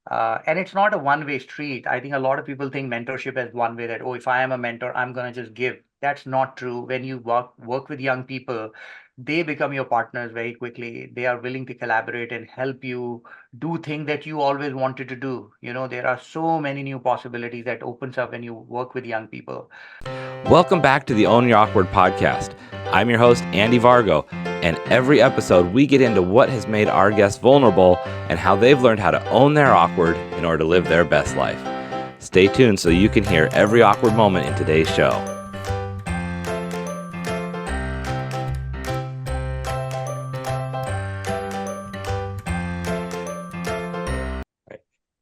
And it's not a one-way street. I think a lot of people think mentorship as one way that, oh, if I am a mentor, I'm going to just give. That's not true. When you work with young people, they become your partners very quickly. They are willing to collaborate and help you do things that you always wanted to do. There are so many new possibilities that opens up when you work with young people. Welcome back to the Own Your Awkward podcast. I'm your host, Andy Vargo, and every episode we get into what has made our guests vulnerable and how they've learned how to own their awkward in order to live their best life. Stay tuned so you can hear every awkward moment in today's show.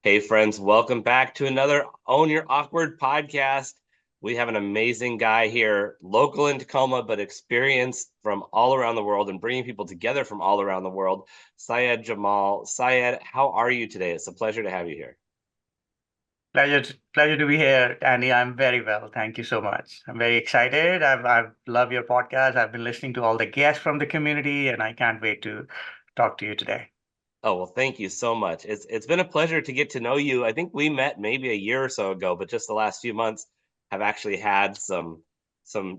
Hey friends, welcome back to another Own Your Awkward podcast. We have an amazing guy here, local in Tacoma, but experienced from all around the world and bringing people together from all around the world, Syed Jamal. Syed, how are you today? It's a pleasure to have you here. Pleasure to be here, Andy. I'm very well. Thank you so much. I'm very excited. I've loved your podcast. I've been listening to all the guests from the community, and I can't wait to talk to you today. Oh, well, thank you so much. It's been a pleasure to get to know you. I think we met maybe a year or so ago, but just the last few months have actually had some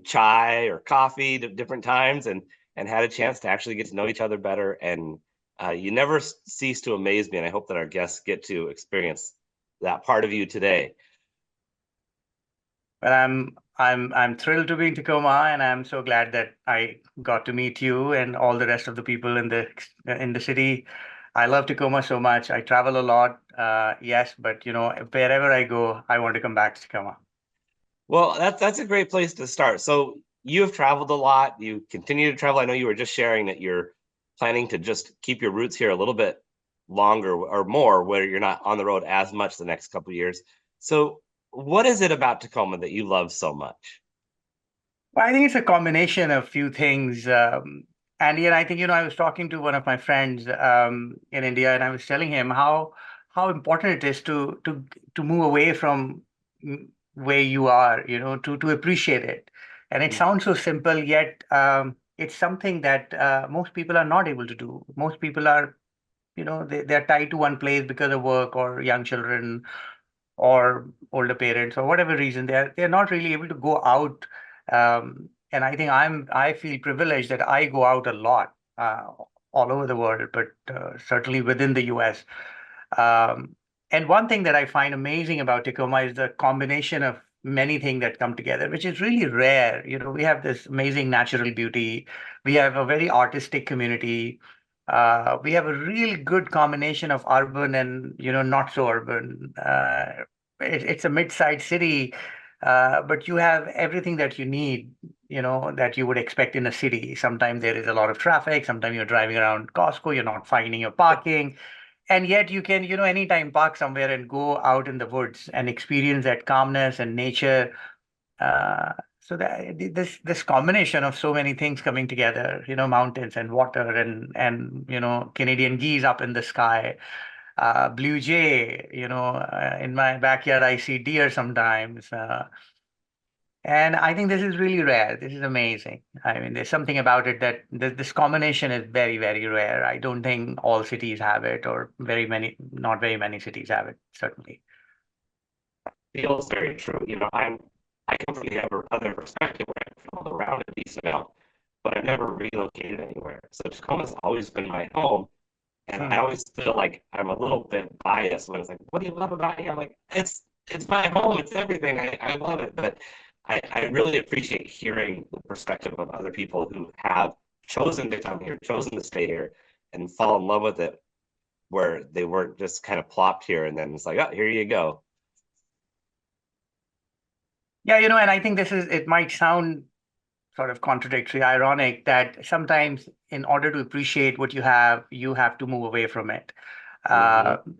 chai or coffee at different times and had a chance to actually get to know each other better. And you never cease to amaze me, and I hope that our guests get to experience that part of you today. But I'm thrilled to be in Tacoma, and I'm so glad that I got to meet you and all the rest of the people in the city. I love Tacoma so much. I travel a lot, yes, but wherever I go, I want to come back to Tacoma. Well, that's a great place to start. So you have traveled a lot. You continue to travel. I know you were just sharing that you're planning to just keep your roots here a little bit longer or more, where you're not on the road as much the next couple of years. So what is it about Tacoma that you love so much? Well, I think it's a combination of few things. Andy, and I think, I was talking to one of my friends in India, and I was telling him how important it is to move away from where you are, to appreciate it. And it sounds so simple, yet it's something that most people are not able to do. Most people are, they're tied to one place because of work or young children or older parents or whatever reason. They're not really able to go out. And I think I feel privileged that I go out a lot, all over the world, but certainly within the US. Um, and one thing that I find amazing about Tacoma is the combination of many things that come together, which is really rare. We have this amazing natural beauty. We have a very artistic community. We have a real good combination of urban and not so urban. It's a mid-sized city, but you have everything that you need, that you would expect in a city. Sometimes there is a lot of traffic. Sometimes you're driving around Costco, you're not finding your parking, and yet you can, anytime park somewhere and go out in the woods and experience that calmness and nature. Uh, so that this combination of so many things coming together, mountains and water and Canadian geese up in the sky, blue jay, in my backyard I see deer sometimes. And I think this is really rare. This is amazing. I mean, there's something about it that this combination is very, very rare. I don't think all cities have it, or not very many cities have it, certainly. Feels very true. I come from the other perspective where I've traveled around a decent amount, but I've never relocated anywhere. So Tacoma's always been my home. And I always feel like I'm a little bit biased when it's like, what do you love about here? I'm like, it's my home, it's everything. I love it. But I really appreciate hearing the perspective of other people who have chosen to come here, chosen to stay here, and fall in love with it, where they weren't just kind of plopped here and then it's like, oh, here you go. Yeah, and I think it might sound sort of contradictory, ironic that sometimes in order to appreciate what you have to move away from it. Uh, Mm-hmm.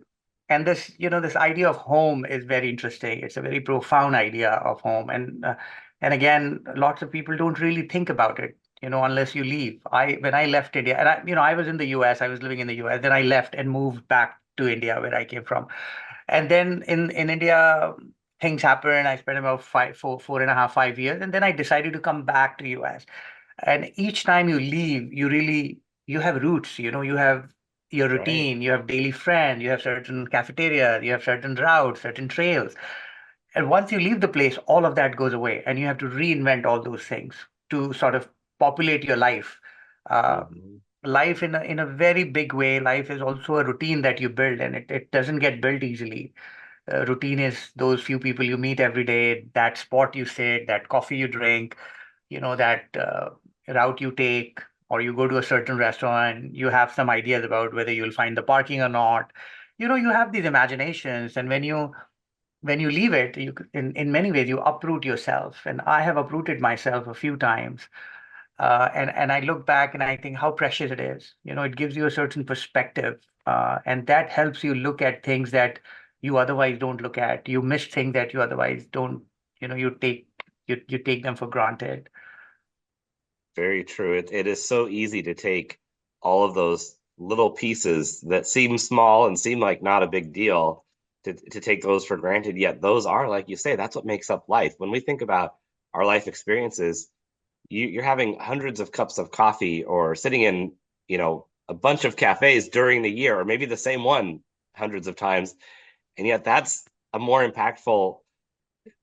and this idea of home is very interesting. It's a very profound idea of home, and again, lots of people don't really think about it, unless you leave. When I left India, and I was in the U.S., I was living in the U.S. Then I left and moved back to India, where I came from, and then in India, things happened. I spent about 4.5, 5 years, and then I decided to come back to US. And each time you leave, you have roots. You have your Right. routine, you have daily friends, you have certain cafeterias, you have certain routes, certain trails. And once you leave the place, all of that goes away, and you have to reinvent all those things to sort of populate your life. Hmm. Life in a very big way, life is also a routine that you build, and it doesn't get built easily. Routine is those few people you meet every day, that spot you sit, that coffee you drink, that route you take, or you go to a certain restaurant, you have some ideas about whether you'll find the parking or not. You have these imaginations, and when you leave it, in many ways you uproot yourself. And I have uprooted myself a few times. And I look back and I think how precious it is. It gives you a certain perspective, and that helps you look at things that you otherwise don't look at. You miss things that you otherwise don't. You take them for granted. Very true. It is so easy to take all of those little pieces that seem small and seem like not a big deal to take those for granted. Yet those are, like you say, that's what makes up life. When we think about our life experiences, you're having hundreds of cups of coffee or sitting in, a bunch of cafes during the year, or maybe the same one hundreds of times. And yet that's a more impactful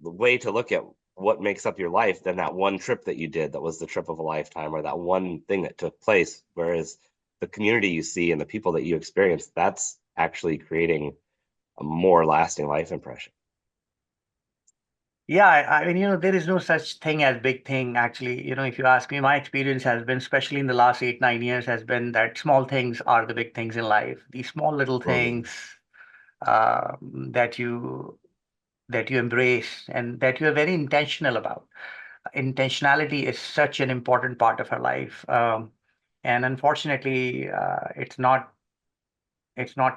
way to look at what makes up your life than that one trip that you did that was the trip of a lifetime, or that one thing that took place. Whereas the community you see and the people that you experience, that's actually creating a more lasting life impression. Yeah, I mean, there is no such thing as big thing, actually. If you ask me, my experience has been, especially in the last 8, 9 years, has been that small things are the big things in life. These small little Mm-hmm. things uh, that you embrace and that you are very intentional about. Intentionality is such an important part of our life, and unfortunately, it's not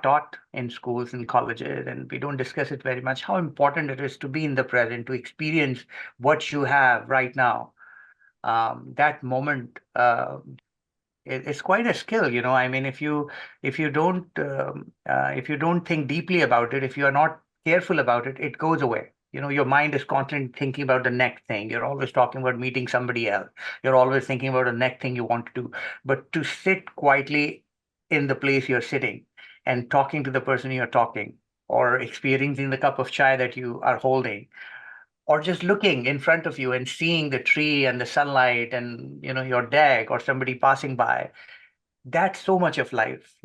taught in schools and colleges, and we don't discuss it very much. How important it is to be in the present, to experience what you have right now. That moment. It's quite a skill, I mean, if you don't think deeply about it, if you are not careful about it, it goes away. Your mind is constantly thinking about the next thing. You're always talking about meeting somebody else. You're always thinking about the next thing you want to do. But to sit quietly in the place you're sitting and talking to the person you're talking, or experiencing the cup of chai that you are holding, or just looking in front of you and seeing the tree and the sunlight and your deck or somebody passing by, that's so much of life,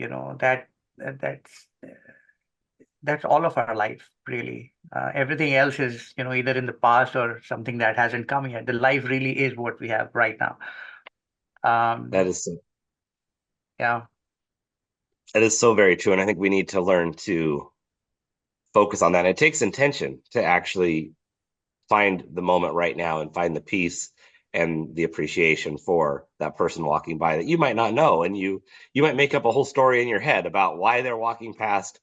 that's all of our life, really. Everything else is, either in the past or something that hasn't come yet. The life really is what we have right now. That um is so, yeah. that is so very true. And I think we need to learn to focus on that. It takes intention to actually find the moment right now and find the peace and the appreciation for that person walking by that you might not know. And you might make up a whole story in your head about why they're walking past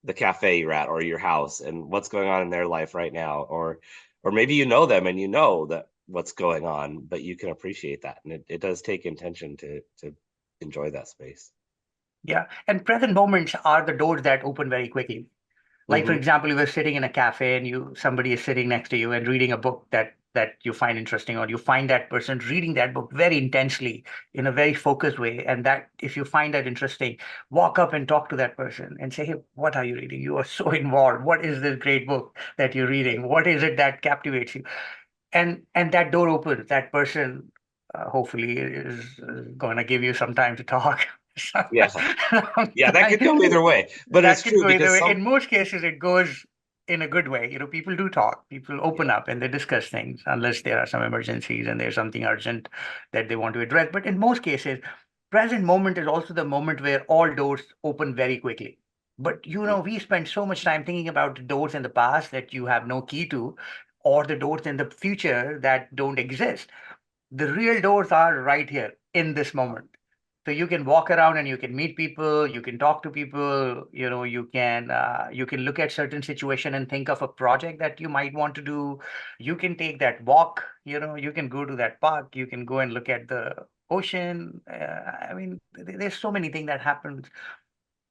the cafe you're at or your house and what's going on in their life right now. Or maybe you know them and you know that what's going on, but you can appreciate that. And it does take intention to enjoy that space. Yeah, and present moments are the doors that open very quickly. Like, for Mm-hmm. example, you were sitting in a cafe and somebody is sitting next to you and reading a book that you find interesting, or you find that person reading that book very intensely in a very focused way. And that, if you find that interesting, walk up and talk to that person and say, "Hey, what are you reading? You are so involved. What is this great book that you're reading? What is it that captivates you?" And that door opens. That person, hopefully, is going to give you some time to talk. Yeah. Yeah, that could go either way, but That it's could true go either because way. some, In most cases, it goes in a good way. People do talk, people open yeah, up and they discuss things, unless there are some emergencies and there's something urgent that they want to address. But in most cases, present moment is also the moment where all doors open very quickly. But we spend so much time thinking about the doors in the past that you have no key to, or the doors in the future that don't exist. The real doors are right here in this moment. So you can walk around and you can meet people, you can talk to people, you can look at certain situation and think of a project that you might want to do. You can take that walk, you can go to that park, you can go and look at the ocean. I mean, there's so many things that happen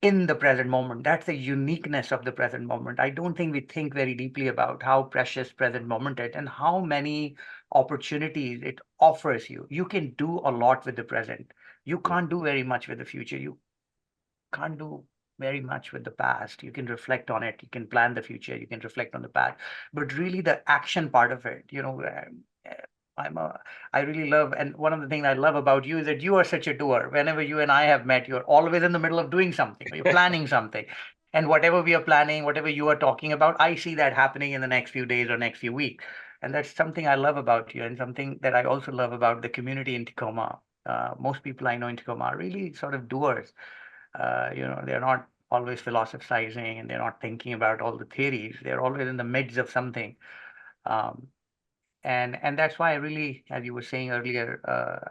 in the present moment. That's the uniqueness of the present moment. I don't think we think very deeply about how precious present moment is and how many opportunities it offers you. You can do a lot with the present. You can't do very much with the future. can't do very much with the past. You can reflect on it, you can plan the future, you can reflect on the past, but really the action part of it, uh, I'm a, I really love, and one of the things I love about you is that you are such a doer. Whenever you and I have met, you're always in the middle of doing something, or you're planning something. And whatever we are planning, whatever you are talking about, I see that happening in the next few days or next few weeks. And that's something I love about you, and something that I also love about the community in Tacoma. Most people I know in Tacoma are really sort of doers. They're not always philosophizing, and they're not thinking about all the theories. They're always in the midst of something. Um, and that's why I really, as you were saying earlier,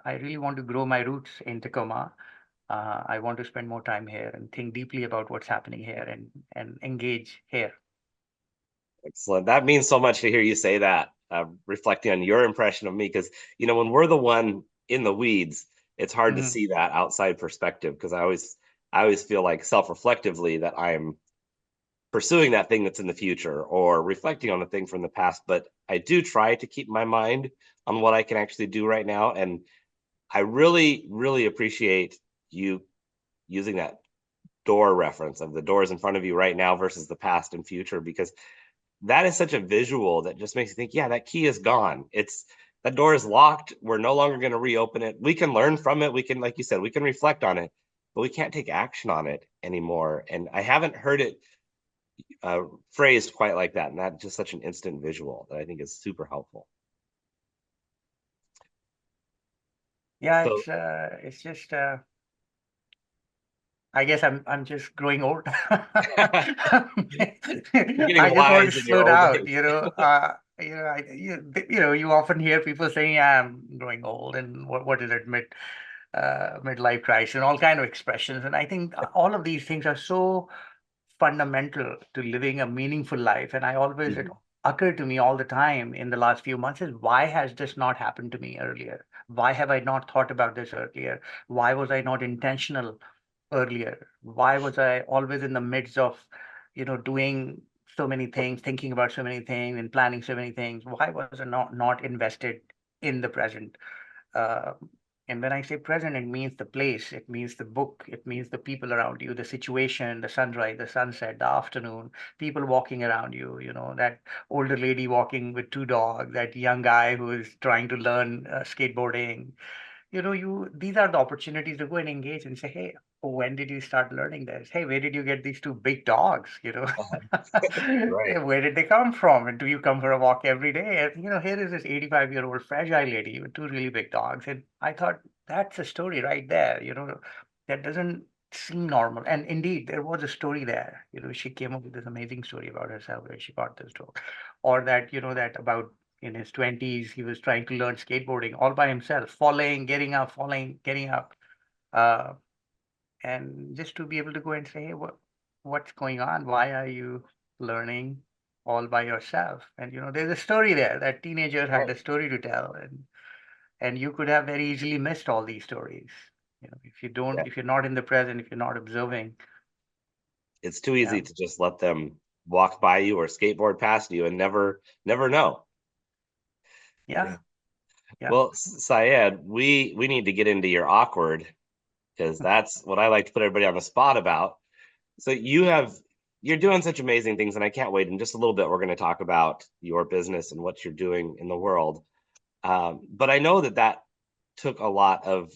I really want to grow my roots in Tacoma. I want to spend more time here and think deeply about what's happening here and engage here. Excellent. That means so much to hear you say that, reflecting on your impression of me, because when we're the one in the weeds, it's hard to Mhm. see that outside perspective. Because I always feel like self-reflectively that I'm pursuing that thing that's in the future or reflecting on the thing from the past. But I do try to keep my mind on what I can actually do right now, and I really, really appreciate you using that door reference of the doors in front of you right now versus the past and future, because that is such a visual that just makes you think, yeah, that key is gone. That door is locked. We're no longer going to reopen it. We can learn from it. We can, like you said, we can reflect on it, but we can't take action on it anymore. And I haven't heard it phrased quite like that. And that's just such an instant visual that I think is super helpful. Yeah, So it's just I guess I'm just growing old. you're getting I just want to wise in your slow old down, age. you often hear people saying, "Yeah, I'm growing old," and what is it, midlife crisis, and all kind of expressions. And I think all of these things are so fundamental to living a meaningful life. And it Mhm. occurred to me all the time in the last few months is, why has this not happened to me earlier? Why have I not thought about this earlier? Why was I not intentional earlier? Why was I always in the midst of, doing so many things, thinking about so many things and planning so many things? Why was I not invested in the present? Uh, and when I say present, it means the place, it means the book, it means the people around you, the situation, the sunrise, the sunset, the afternoon, people walking around you, that older lady walking with two dogs, that young guy who is trying to learn skateboarding. These are the opportunities to go and engage and say, hey, when did you start learning this? Hey, where did you get these two big dogs? Right. Where did they come from? And do you come for a walk every day? And here is this 85-year-old fragile lady with two really big dogs. And I thought, that's a story right there, that doesn't seem normal. And indeed, there was a story there. She came up with this amazing story about herself where she got this dog. Or that, that about in his 20s, he was trying to learn skateboarding all by himself, falling, getting up, falling, getting up. Uh, and just to be able to go and say, hey, what's going on? Why are you learning all by yourself? And, there's a story there. That teenager had Right. a story to tell. And you could have very easily missed all these stories. Yeah. If you're not in the present, if you're not observing. It's too Yeah. easy to just let them walk by you or skateboard past you and never know. Yeah. Yeah. Yeah. Well, Syed, we need to get into your awkward, because that's what I like to put everybody on the spot about. So you're doing such amazing things, and I can't wait. In just a little bit, we're going to talk about your business and what you're doing in the world. But I know that took a lot of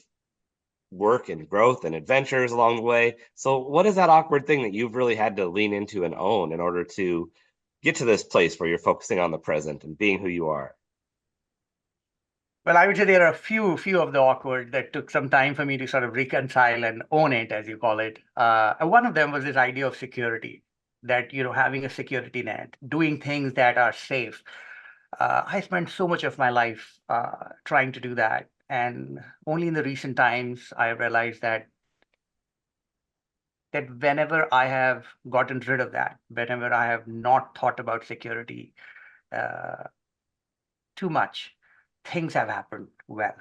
work and growth and adventures along the way. So what is that awkward thing that you've really had to lean into and own in order to get to this place where you're focusing on the present and being who you are? Well, I would say there are a few of the awkward that took some time for me to sort of reconcile and own it, as you call it. One of them was this idea of security, that, having a security net, doing things that are safe. I spent so much of my life trying to do that. And only in the recent times, I realized that whenever I have gotten rid of that, whenever I have not thought about security uh, too much, things have happened well.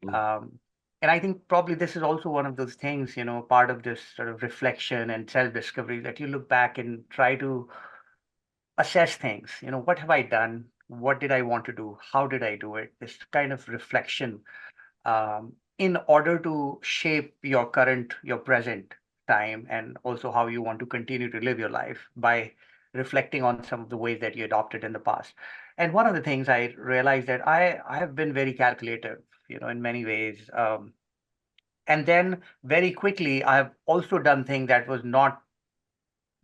Mm. Um, and I think probably this is also one of those things, part of this sort of reflection and self-discovery, that you look back and try to assess things. What have I done? What did I want to do? How did I do it? This kind of reflection in order to shape your present. time, and also how you want to continue to live your life by reflecting on some of the ways that you adopted in the past. And one of the things I realized that I have been very calculative, in many ways. And then very quickly, I've also done things that was not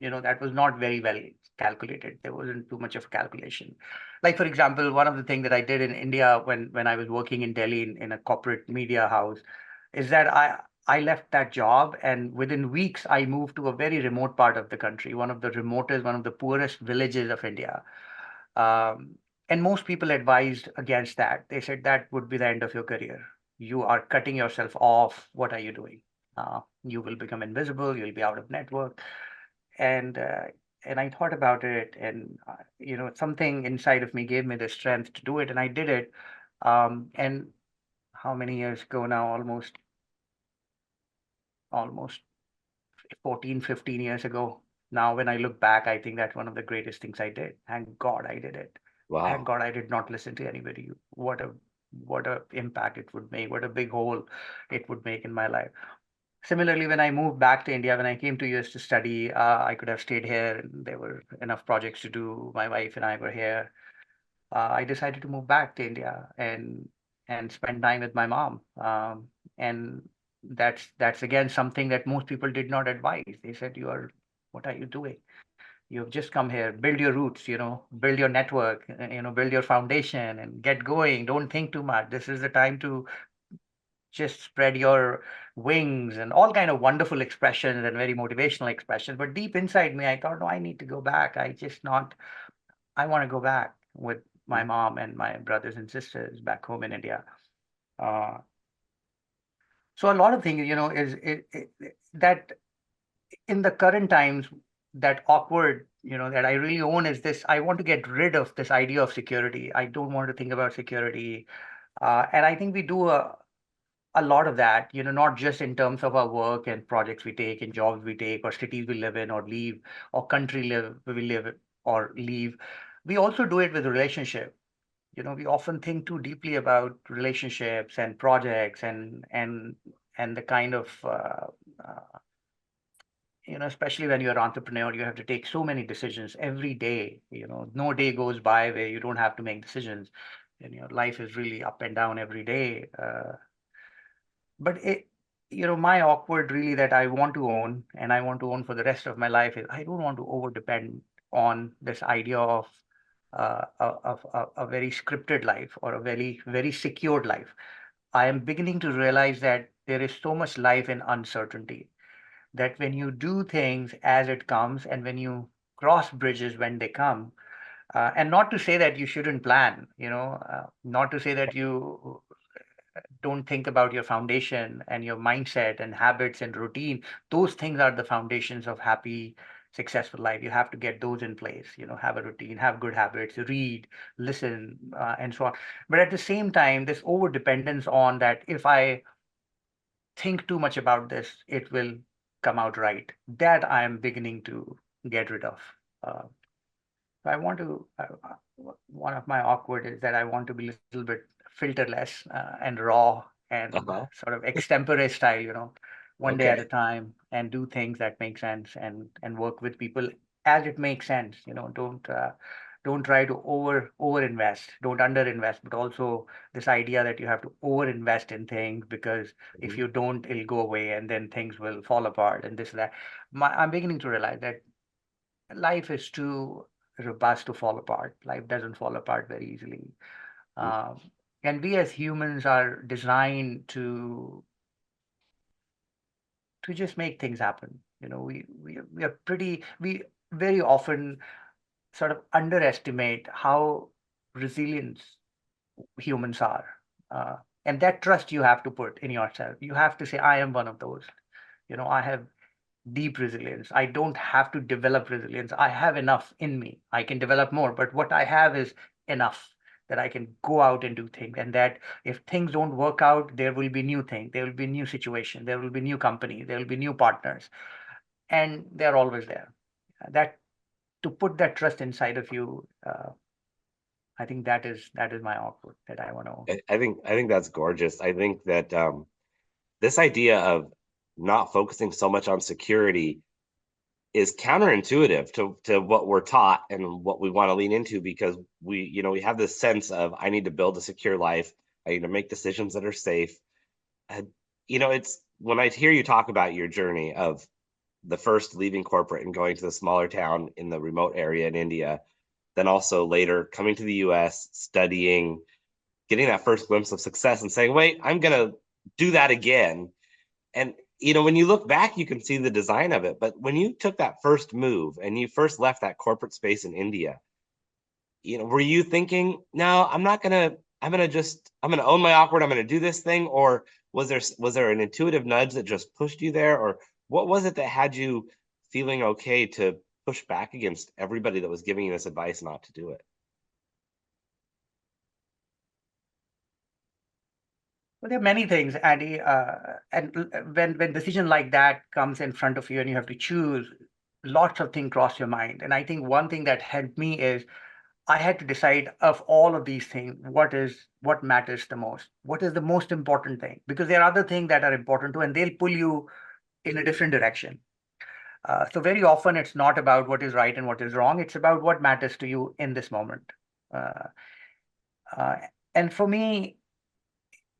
very well calculated. There wasn't too much of calculation. Like, for example, one of the things that I did in India when I was working in Delhi in a corporate media house is that I left that job, and within weeks I moved to a very remote part of the country, one of the remotest, one of the poorest villages of India. Um, and most people advised against that. They said that would be the end of your career. You are cutting yourself off. What are you doing? You will become invisible. You'll be out of network. And uh, and I thought about it, and something inside of me gave me the strength to do it, and I did it. And how many years ago now? Almost 14, 15 years ago. Now, when I look back, I think that's one of the greatest things I did. Thank God I did it. Thank Wow. God I did not listen to anybody. What a impact it would make. What a big hole it would make in my life. Similarly, when I moved back to India, when I came to US to study, I could have stayed here, and there were enough projects to do. My wife and I were here. I decided to move back to India and spend time with my mom. And that's again something that most people did not advise. They said, what are you doing? You've just come here, build your roots, build your network, build your foundation and get going. Don't think too much. This is the time to just spread your wings, and all kind of wonderful expressions and very motivational expressions. But deep inside me, I thought, no, I need to go back. I want to go back with my mom and my brothers and sisters back home in India. Uh, so a lot of things, that in the current times, that awkward, that I really own is this. I want to get rid of this idea of security. I don't want to think about security. And I think we do a lot of that, not just in terms of our work and projects we take and jobs we take or cities we live in or leave or country live we live or leave. We also do it with relationship. We often think too deeply about relationships and projects and the kind of especially when you're an entrepreneur, you have to take so many decisions every day. No day goes by where you don't have to make decisions, and your life is really up and down every day. But my awkward really that I want to own and I want to own for the rest of my life is I don't want to over depend on this idea of a very scripted life or a very, very secured life. I am beginning to realize that there is so much life in uncertainty that when you do things as it comes and when you cross bridges when they come, and not to say that you shouldn't plan, not to say that you don't think about your foundation and your mindset and habits and routine. Those things are the foundations of happy, successful life. You have to get those in place, have a routine, have good habits, read, listen, and so on. But at the same time, this over dependence on that, if I think too much about this, it will come out right. That I am beginning to get rid of. Uh, I want to, one of my awkward is that I want to be a little bit filterless and raw and Uh-huh. sort of extempore style, one day at a Okay. time and do things that make sense and work with people as it makes sense. Don't try to over invest, don't under invest, but also this idea that you have to over invest in things because if Mhm. you don't, it'll go away and then things will fall apart and this, that. I'm beginning to realize that life is too robust to fall apart. Life doesn't fall apart very easily. Um, and we as humans are designed to just make things happen. We are we very often sort of underestimate how resilient humans are. Uh, and that trust you have to put in yourself. You have to say, I am one of those. I have deep resilience. I don't have to develop resilience. I have enough in me. I can develop more, but what I have is enough that I can go out and do things. And that if things don't work out, there will be new things, there will be new situation, there will be new company, there will be new partners, and they're always there. That to put that trust inside of you, I think that is my output that I want to own. I think that's gorgeous. I think that this idea of not focusing so much on security is counterintuitive to what we're taught and what we want to lean into, because we have this sense of, I need to build a secure life, I need to make decisions that are safe. And, it's when I hear you talk about your journey of the first leaving corporate and going to the smaller town in the remote area in India, then also later coming to the US, studying, getting that first glimpse of success and saying, wait, I'm going to do that again. And, when you look back, you can see the design of it. But when you took that first move and you first left that corporate space in India, were you thinking, no, I'm going to own my awkward, I'm going to do this thing? Or was there an intuitive nudge that just pushed you there? Or what was it that had you feeling okay to push back against everybody that was giving you this advice not to do it? Well, there are many things, Andy, when decision like that comes in front of you and you have to choose, lots of things cross your mind. And I think one thing that helped me is I had to decide, of all of these things, what matters the most, what is the most important thing, because there are other things that are important too, and they'll pull you in a different direction. So very often it's not about what is right and what is wrong; it's about what matters to you in this moment. Uh, uh, and for me,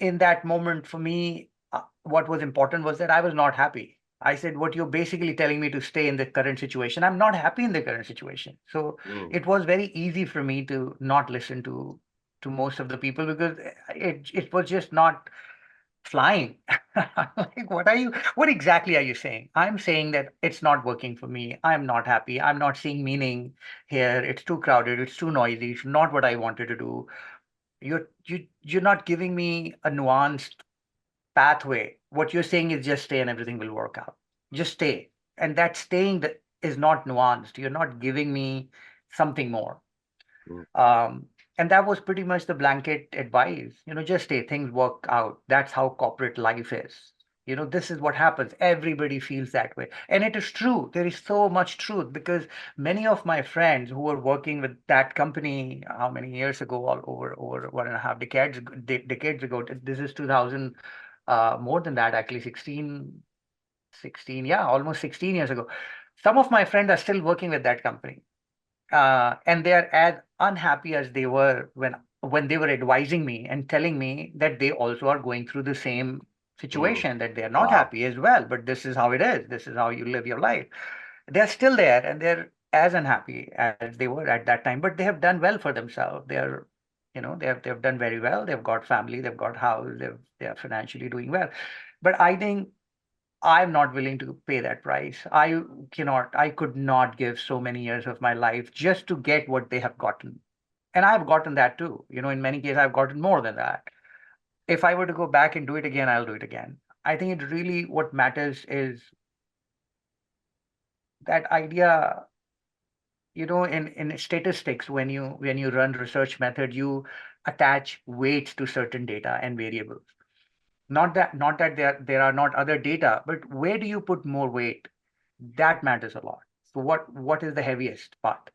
in that moment, for me, what was important was that I was not happy. I said, what you're basically telling me to stay in the current situation. I'm not happy in the current situation. So Mm, it was very easy for me to not listen to most of the people, because it was just not flying. Like, what exactly are you saying? I'm saying that it's not working for me. I'm not happy. I'm not seeing meaning here. It's too crowded. It's too noisy. It's not what I wanted to do. You're not giving me a nuanced pathway. What you're saying is just stay and everything will work out. Just stay. And that staying that is not nuanced. You're not giving me something more. mm, Um, and that was pretty much the blanket advice. Just stay, things work out. That's how corporate life is. This is what happens. Everybody feels that way. And it is true. There is so much truth, because many of my friends who were working with that company, how many years ago, all over 1.5 decades, decades ago, this is 2000, more than that, actually, 16, yeah, almost 16 years ago. Some of my friends are still working with that company, and they are as unhappy as they were when they were advising me and telling me that they also are going through the same mm. situation, that they are not Wow. happy as well, but this is how it is, this is how you live your life. They're still there, and they're as unhappy as they were at that time, but they have done well for themselves. They've done very well. They've got family, they've got house, they are financially doing well. But I think I'm not willing to pay that price. I could not give so many years of my life just to get what they have gotten. And I've gotten that too. In many cases, I've gotten more than that. If I were to go back and do it again, I'll do it again. I think it really, what matters is that idea, in statistics, when you run research method, you attach weights to certain data and variables. Not that there are not other data, but where do you put more weight? That matters a lot. So what is the heaviest part?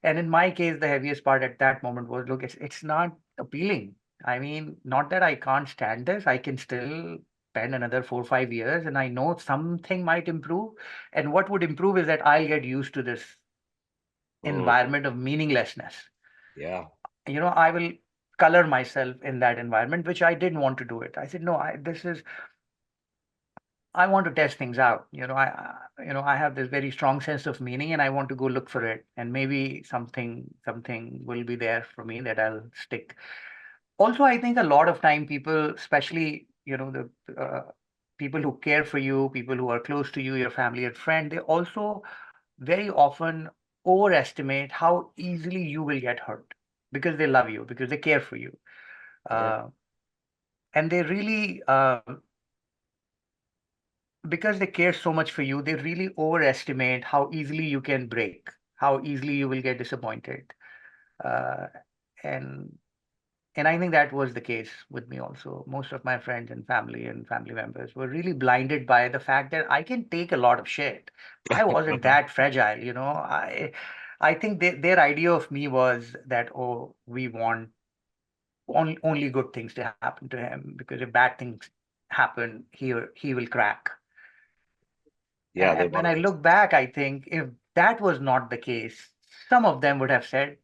And in my case, the heaviest part at that moment was, look, it's not appealing. I mean, not that I can't stand this. I can still spend another 4 or 5 years, and I know something might improve. And what would improve is that I'll get used to this Mm, environment of meaninglessness. yeah. I will color myself in that environment, which I didn't want to do it. I said, no, I want to test things out. I have this very strong sense of meaning, and I want to go look for it. And maybe something will be there for me that I'll stick. Also, I think a lot of time people, especially the people who care for you, people who are close to you, your family and friend, they also very often overestimate how easily you will get hurt, because they love you, because they care for you, Sure. uh, and they really because they care so much for you, they really overestimate how easily you can break, how easily you will get disappointed. Uh, and and I think that was the case with me also. Most of my friends and family members were really blinded by the fact that I can take a lot of shit. I wasn't that fragile, I think their idea of me was that, oh, we want only good things to happen to him, because if bad things happen, he will crack. Yeah, they And when want I look back, I think if that was not the case, some of them would have said,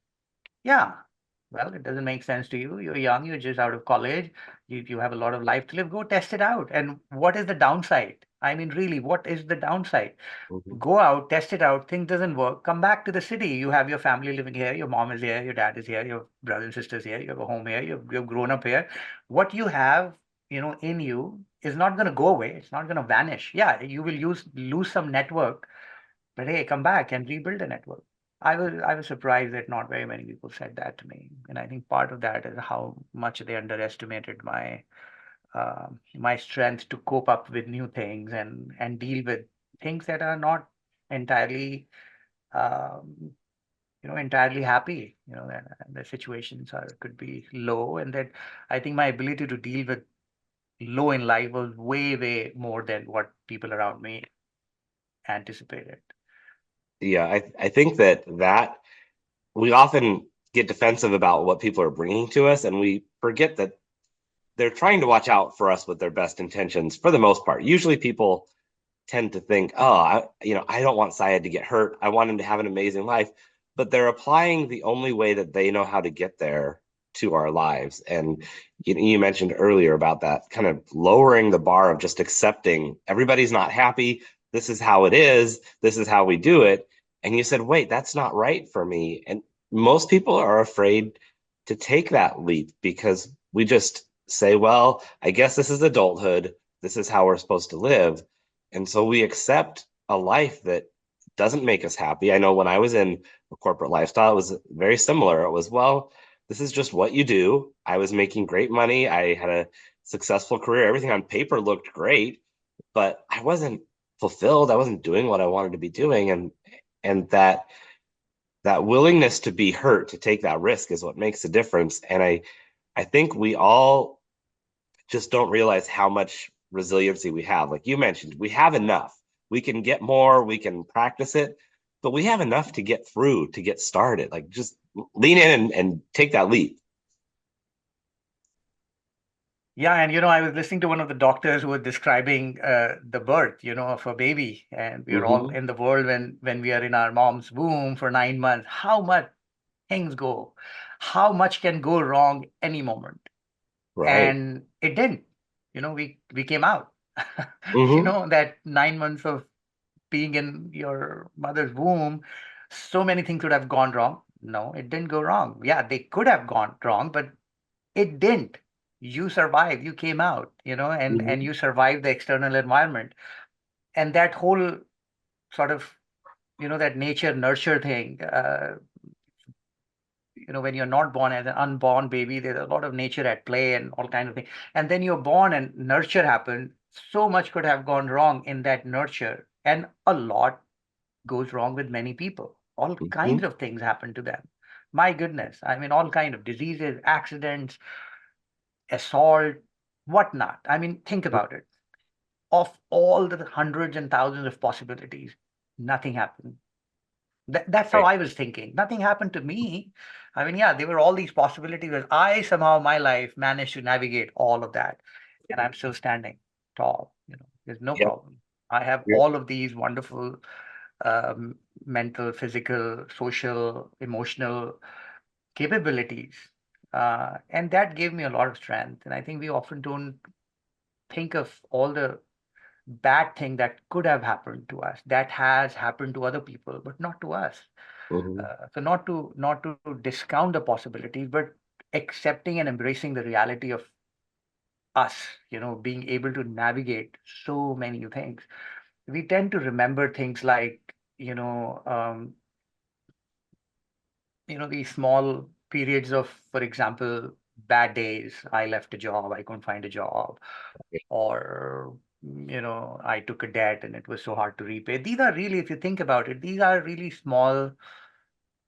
yeah, well, it doesn't make sense to you. You're young, you're just out of college, you have a lot of life to live. Go test it out. And what is the downside? I mean, really, what is the downside? to. Go out, test it out, thing doesn't work, come back to the city. You have your family living here, your mom is here, your dad is here, your brothers and sisters here, you have a home here, you've grown up here. What you have, in you is not going to go away. It's not going to vanish. Yeah, you will lose some network, but hey, come back and rebuild a network. I was surprised that not very many people said that to me. And I think part of that is how much they underestimated my strength to cope up with new things and deal with things that are not entirely um, entirely happy. That the situations are could be low, and that I think my ability to deal with low in life was way more than what people around me anticipated. Yeah, I think that we often get defensive about what people are bringing to us, and we forget that they're trying to watch out for us with their best intentions for the most part. Usually people tend to think, oh, I don't want Syed to get hurt. I want him to have an amazing life. But they're applying the only way that they know how to get there to our lives. And you mentioned earlier about that kind of lowering the bar of just accepting everybody's not happy. This is how it is. This is how we do it. And you said, wait, that's not right for me. And most people are afraid to take that leap because we just say, well, I guess this is adulthood. This is how we're supposed to live. And so we accept a life that doesn't make us happy. I know when I was in a corporate lifestyle, it was very similar. It was, well, this is just what you do. I was making great money. I had a successful career. Everything on paper looked great, but I wasn't fulfilled. I wasn't doing what I wanted to be doing. And that willingness to be hurt, to take that risk is what makes a difference. And I think we all just don't realize how much resiliency we have. Like you mentioned, we have enough. We can get more, we can practice it, but we have enough to get through, to get started. Like just lean in and take that leap. Yeah, and I was listening to one of the doctors who was describing the birth, of a baby, and we are all Mm-hmm. in the world when we are in our mom's womb for 9 months. How much things go, how much can go wrong any moment, Right. and it didn't. We came out. Mm-hmm. That 9 months of being in your mother's womb, so many things could have gone wrong. No, it didn't go wrong. Yeah, they could have gone wrong, but it didn't. You survived, you came out, and Mm-hmm. you survived the external environment. And that whole sort of, that nature nurture thing, when you're not born as an unborn baby, there's a lot of nature at play and all kinds of things. And then you're born and nurture happened. So much could have gone wrong in that nurture. And a lot goes wrong with many people. All Mm-hmm. kinds of things happen to them. My goodness. I mean, all kind of diseases, accidents, assault, whatnot. I mean, think about it. Of all the hundreds and thousands of possibilities, nothing happened. That's how Right. I was thinking. Nothing happened to me. I mean, yeah, there were all these possibilities, but I somehow, my life, managed to navigate all of that. And I'm still standing tall. There's no Yep. problem. I have Yep. all of these wonderful um, mental, physical, social, emotional capabilities. And that gave me a lot of strength. And I think we often don't think of all the bad thing that could have happened to us, that has happened to other people, but not to us. Mm-hmm. So not to discount the possibilities, but accepting and embracing the reality of us, being able to navigate so many things. We tend to remember things like, these small periods of, for example, bad days. I left a job, I couldn't find a job, or I took a debt and it was so hard to repay. These are really, if you think about it, these are really small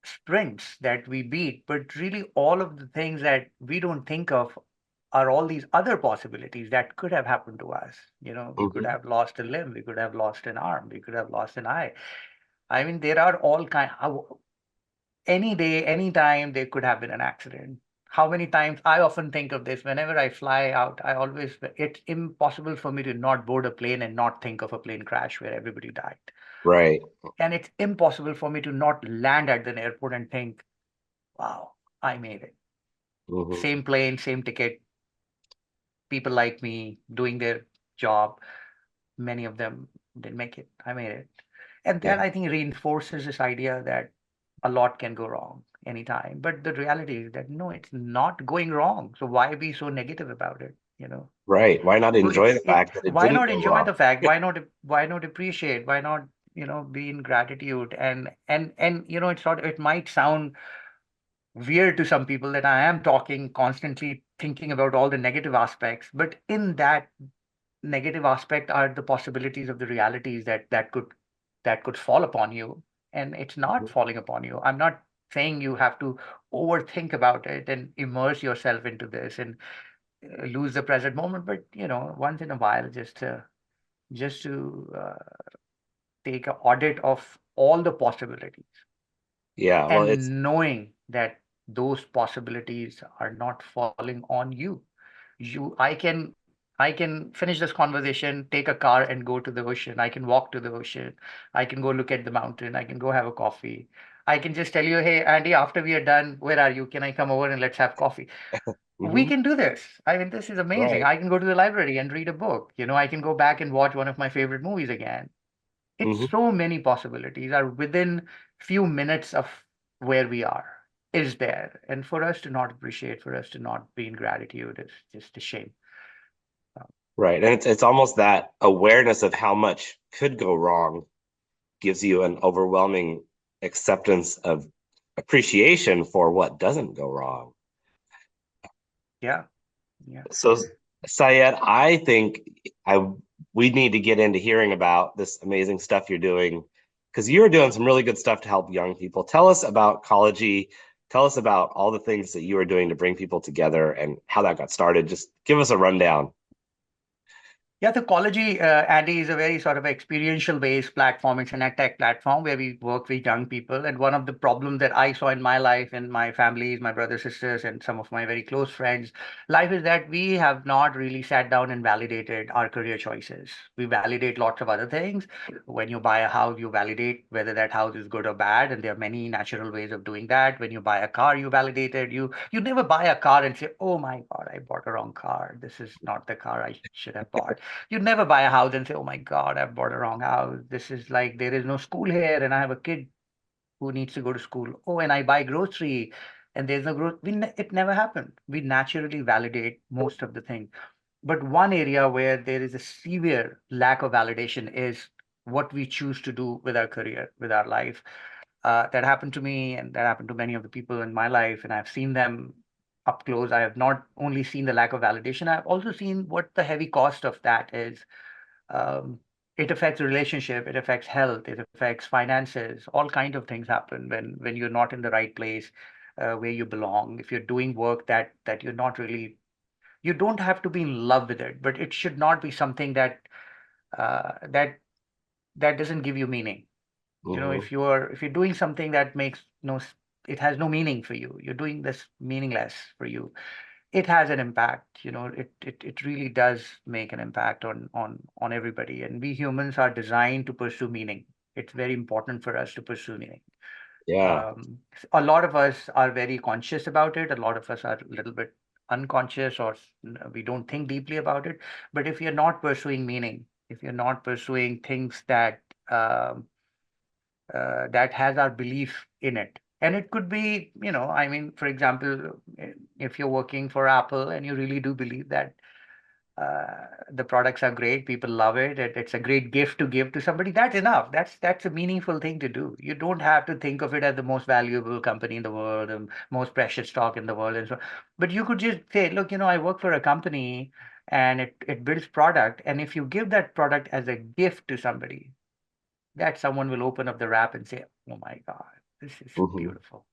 sprints that we beat, but really all of the things that we don't think of are all these other possibilities that could have happened to us. We could Mm-hmm. have lost a limb, we could have lost an arm, we could have lost an eye. I mean, there are all kind. Any day, any time, there could have been an accident. How many times I often think of this whenever I fly out, it's impossible for me to not board a plane and not think of a plane crash where everybody died. Right. And it's impossible for me to not land at the airport and think, wow, I made it. Hmm. Same plane, same ticket, people like me doing their job. Many of them didn't make it. I made it. And Yeah. that I think reinforces this idea that a lot can go wrong anytime. But the reality is that no, it's not going wrong. So why be so negative about it? You know, Right. Why not well, enjoy the it fact that it why didn't not go enjoy wrong? the fact? Why not appreciate? Why not, be in gratitude? And it might sound weird to some people that I am talking constantly thinking about all the negative aspects, but in that negative aspect are the possibilities of the realities that could fall upon you, and it's not Mhm. falling upon you. I'm not saying you have to overthink about it and immerse yourself into this and lose the present moment, but once in a while, just to take an audit of all the possibilities Yeah. Well, it's and knowing that those possibilities are not falling on you. I can finish this conversation, take a car and go to the ocean. I can walk to the ocean. I can go look at the mountain. I can go have a coffee. I can just tell you, hey Andy, after we are done, where are you? Can I come over and let's have coffee? We hmm can do this. I mean, this is amazing. right. I can go to the library and read a book. I can go back and watch one of my favorite movies again. It's Hmm. so many possibilities are within few minutes of where we are is there. And for us to not appreciate, for us to not be in gratitude is just a shame. Um, Right. And it's almost that awareness of how much could go wrong gives you an overwhelming acceptance of appreciation for what doesn't go wrong. yeah, yeah. So, Syed, I think I we need to get into hearing about this amazing stuff you're doing because you're doing some really good stuff to help young people. Tell us about Ecology. Tell us about all the things that you are doing to bring people together and how that got started. Just give us a rundown. Yeah, the Ecology, Andy, is a very sort of experiential based platform. It's an ed tech platform where we work with young people. And one of the problems that I saw in my life and my families, my brothers, sisters, and some of my very close friends' life is that we have not really sat down and validated our career choices. We validate lots of other things. When you buy a house, you validate whether that house is good or bad. And there are many natural ways of doing that. When you buy a car, you validate it. You never buy a car and say, oh my God, I bought a wrong car. This is not the car I should have bought. You never buy a house and say, "Oh my God, I've bought a wrong house. This is like there is no school here, and I have a kid who needs to go to school. Oh, and I buy grocery, and there's no growth." It never happened. We naturally validate most of the things, but one area where there is a severe lack of validation is what we choose to do with our career, with our life. That happened to me, and that happened to many of the people in my life, and I've seen them up close. I have not only seen the lack of validation, I've also seen what the heavy cost of that is. um, it affects relationship, it affects health, it affects finances. All kind of things happen when you're not in the right place where you belong. If you're doing work that you're not really, you don't have to be in love with it, but it should not be something that doesn't give you meaning. Hmm. If you're doing something that makes it has no meaning for you, you're doing this meaningless for you, it has an impact. It really does make an impact on everybody, and we humans are designed to pursue meaning. It's very important for us to pursue meaning. Yeah. um, a lot of us are very conscious about it, a lot of us are a little bit unconscious, or we don't think deeply about it. But if you're not pursuing meaning, if you're not pursuing things um, that has our belief in it. And it could be, I mean, for example, if you're working for Apple and you really do believe that the products are great, people love it, it's a great gift to give to somebody, that's enough. That's a meaningful thing to do. You don't have to think of it as the most valuable company in the world, the most precious stock in the world, and so. But you could just say, look, I work for a company and it builds product, and if you give that product as a gift to somebody, that someone will open up the wrap and say, "Oh my God, this is Hmm. beautiful."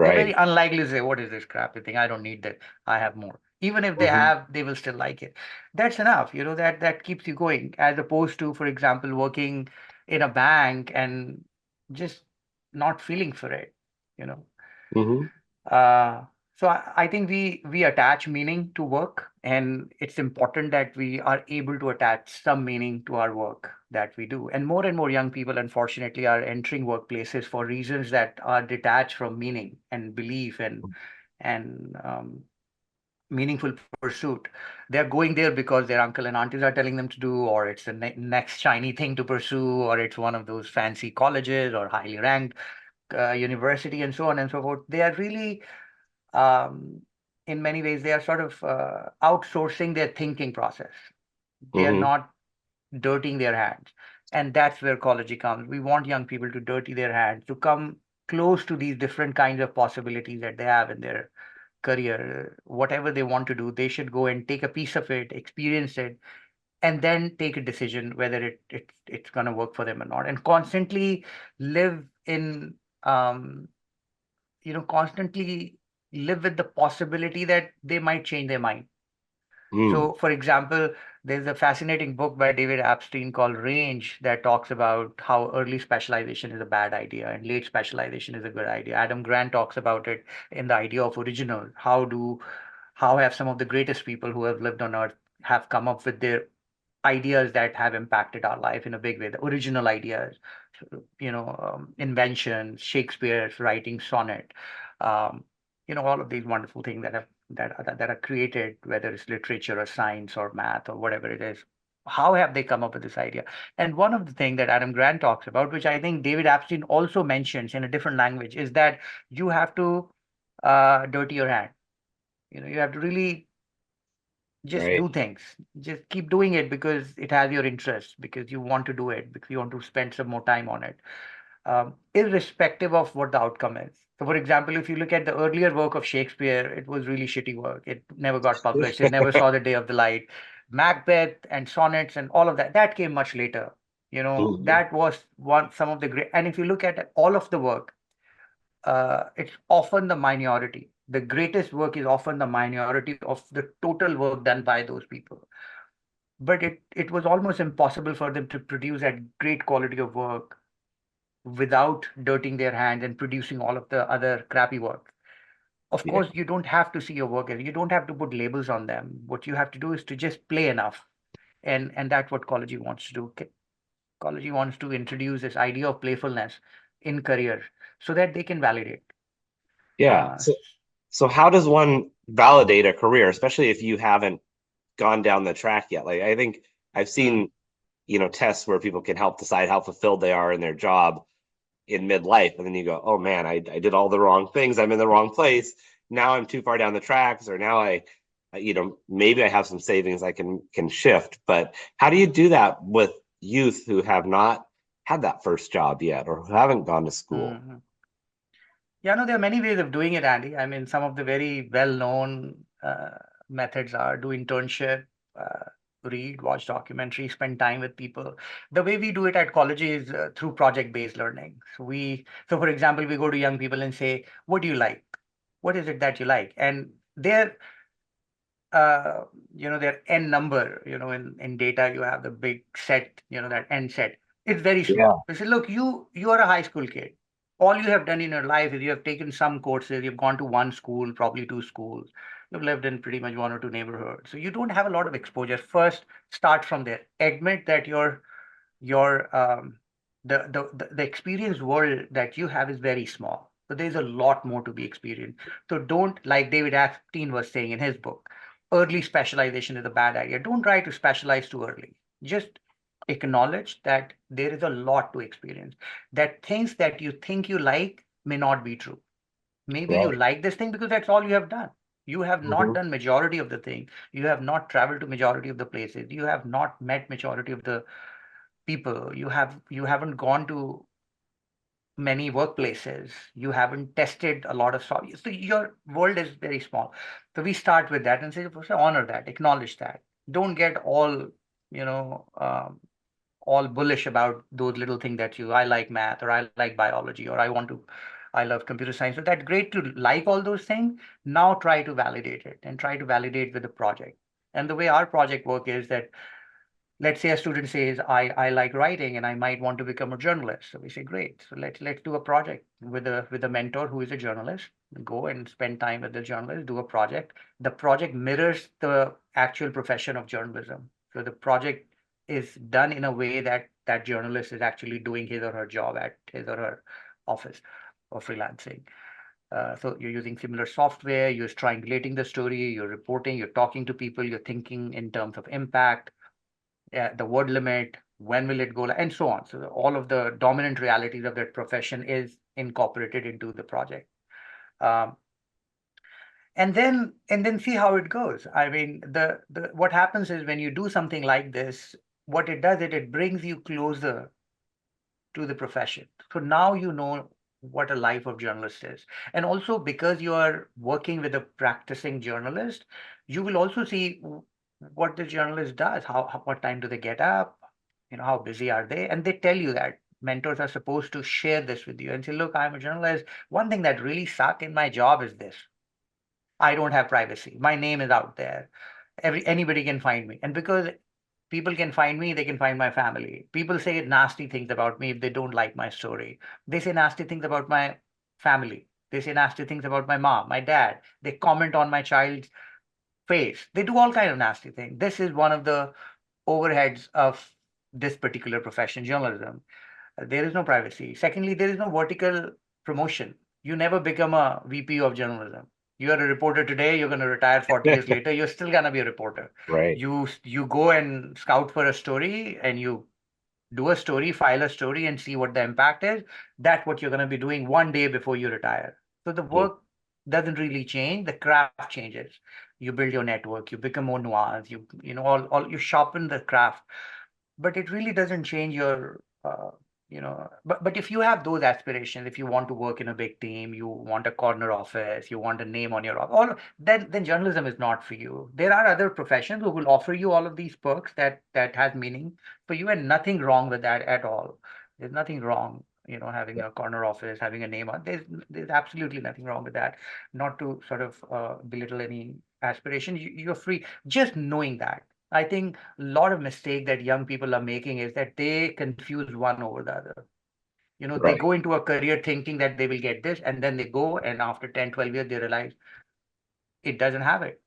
They're very Right. unlikely to say, "What is this crappy thing? I don't need that. I have more." Even if they Hmm. have, they will still like it. That's enough. That keeps you going, as opposed to, for example, working in a bank and just not feeling for it. You know. Hmm. Uh, So I think we attach meaning to work, and it's important that we are able to attach some meaning to our work that we do. And more young people, unfortunately, are entering workplaces for reasons that are detached from meaning and belief and meaningful pursuit. They're going there because their uncle and aunties are telling them to do, or it's the next shiny thing to pursue, or it's one of those fancy colleges or highly ranked university, and so on and so forth. They are really um, in many ways, they are sort of outsourcing their thinking process. They are Hmm. not dirtying their hands. And that's where ecology comes. We want young people to dirty their hands, to come close to these different kinds of possibilities that they have in their career. Whatever they want to do, they should go and take a piece of it, experience it, and then take a decision whether it's going to work for them or not. And constantly live in constantly live with the possibility that they might change their mind. Mm. So, for example, there's a fascinating book by David Epstein called Range that talks about how early specialization is a bad idea and late specialization is a good idea. Adam Grant talks about it in the idea of original. How have some of the greatest people who have lived on earth have come up with their ideas that have impacted our life in a big way, the original ideas, inventions, Shakespeare's writing sonnet, um, all of these wonderful things that are created, whether it's literature or science or math or whatever it is. How have they come up with this idea? And one of the things that Adam Grant talks about, which I think David Epstein also mentions in a different language, is that you have to dirty your hand. You have to really just Right. do things. Just keep doing it because it has your interest, because you want to do it, because you want to spend some more time on it, irrespective of what the outcome is. So, for example, if you look at the earlier work of Shakespeare, it was really shitty work. It never got published. It never saw the day of the light. Macbeth and sonnets and all of that, that came much later. Mhm. That was some of the great. And if you look at all of the work, it's often the minority. The greatest work is often the minority of the total work done by those people. But it was almost impossible for them to produce that great quality of work without dirtying their hands and producing all of the other crappy work. Of Yeah. course, you don't have to see your work, and you don't have to put labels on them. What you have to do is to just play enough. And that's what Ecology wants to do. Ecology wants to introduce this idea of playfulness in career so that they can validate. Yeah. Uh, So how does one validate a career, especially if you haven't gone down the track yet? Like I think I've mm, seen, tests where people can help decide how fulfilled they are in their job in midlife. And then you go, oh man, I did all the wrong things. I'm in the wrong place. Now I'm too far down the tracks, or now maybe I have some savings I can shift. But how do you do that with youth who have not had that first job yet or who haven't gone to school? mm. Yeah, no, there are many ways of doing it, Andy. I mean, some of the very well-known methods are do internship, uh, read, watch documentaries, spend time with people. The way we do it at college is through project-based learning. So for example, we go to young people and say, "What do you like? What is it that you like?" And they're uh, their n number, in data, you have the big set, that n set. It's very Yeah. small. They say, look, you are a high school kid. All you have done in your life is you have taken some courses, you've gone to one school, probably two schools. You've lived in pretty much one or two neighborhoods. So you don't have a lot of exposure. First, start from there. Admit that your the experience world that you have is very small. So there's a lot more to be experienced. So don't, like David Epstein was saying in his book, early specialization is a bad idea. Don't try to specialize too early. Just acknowledge that there is a lot to experience. That things that you think you like may not be true. Maybe you Right. like this thing because that's all you have done. You have not Hmm. done majority of the thing. You have not traveled to majority of the places. You have not met majority of the people. You haven't gone to many workplaces. You haven't tested a lot of stuff. So your world is very small. So we start with that and say, "First, honor that, acknowledge that. Don't get you know, um, all bullish about those little things that I like math or I like biology or I love computer science. So that's great to like all those things. Now try to validate it and try to validate with the project. And the way our project work is that Let's say a student says, I like writing and I might want to become a journalist. So we say, great. So let's do a project with a mentor who is a journalist. Go and spend time with the journalist, do a project. The project mirrors the actual profession of journalism. So the project is done in a way that that journalist is actually doing his or her job at his or her office or freelancing. So you're using similar software, you're triangulating the story, you're reporting, you're talking to people, you're thinking in terms of impact, the word limit, when will it go, and so on. So all of the dominant realities of that profession is incorporated into the project. Um, and then see how it goes. I mean, the what happens is when you do something like this, what it does is it brings you closer to the profession. So now you know what a life of journalist is. And also because you are working with a practicing journalist, you will also see what the journalist does, what time do they get up, how busy are they? And they tell you that. Mentors are supposed to share this with you and say, look, I'm a journalist. One thing that really sucked in my job is this. I don't have privacy. My name is out there. Anybody can find me. And because people can find me, they can find my family. People say nasty things about me if they don't like my story. They say nasty things about my family. They say nasty things about my mom, my dad. They comment on my child's face. They do all kind of nasty things. This is one of the overheads of this particular profession, journalism. There is no privacy. Secondly, there is no vertical promotion. You never become a VP of journalism. You are a reporter today, you're going to retire 40 years later, you're still going to be a reporter. Right. You go and scout for a story and you do a story, file a story and see what the impact is. That's what you're going to be doing one day before you retire. So the Mhm. work doesn't really change, the craft changes. You build your network, you become more nuanced, all you sharpen the craft, but it really doesn't change your but if you have those aspirations, if you want to work in a big team, you want a corner office, you want a name on your all, then journalism is not for you. There are other professions who will offer you all of these perks that has meaning for you, and nothing wrong with that at all. There's nothing wrong, having Yeah. a corner office, having a name on. There's absolutely nothing wrong with that. Not to sort of belittle any aspiration. You're free. Just knowing that, I think a lot of mistake that young people are making is that they confuse one over the other. They Right. go into a career thinking that they will get this, and then they go, and after 10, 12 years, they realize it doesn't have it.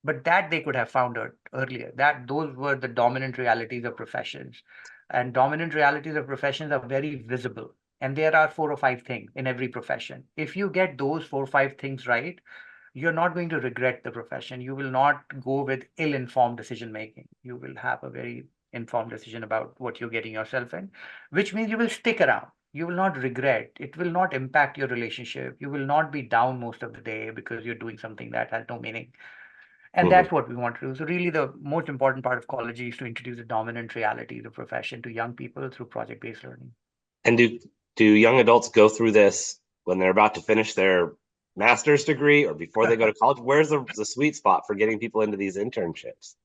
But that they could have found out earlier. That those were the dominant realities of professions. And dominant realities of professions are very visible. And there are four or five things in every profession. If you get those four or five things right, you're not going to regret the profession. You will not go with ill-informed decision making. You will have a very informed decision about what you're getting yourself in, which means you will stick around. You will not regret. It will not impact your relationship. You will not be down most of the day because you're doing something that has no meaning. And Mhm. that's what we want to do. So really the most important part of college is to introduce the dominant reality of the profession to young people through project-based learning. And do young adults go through this when they're about to finish their master's degree or before they go to college? Where's the sweet spot for getting people into these internships?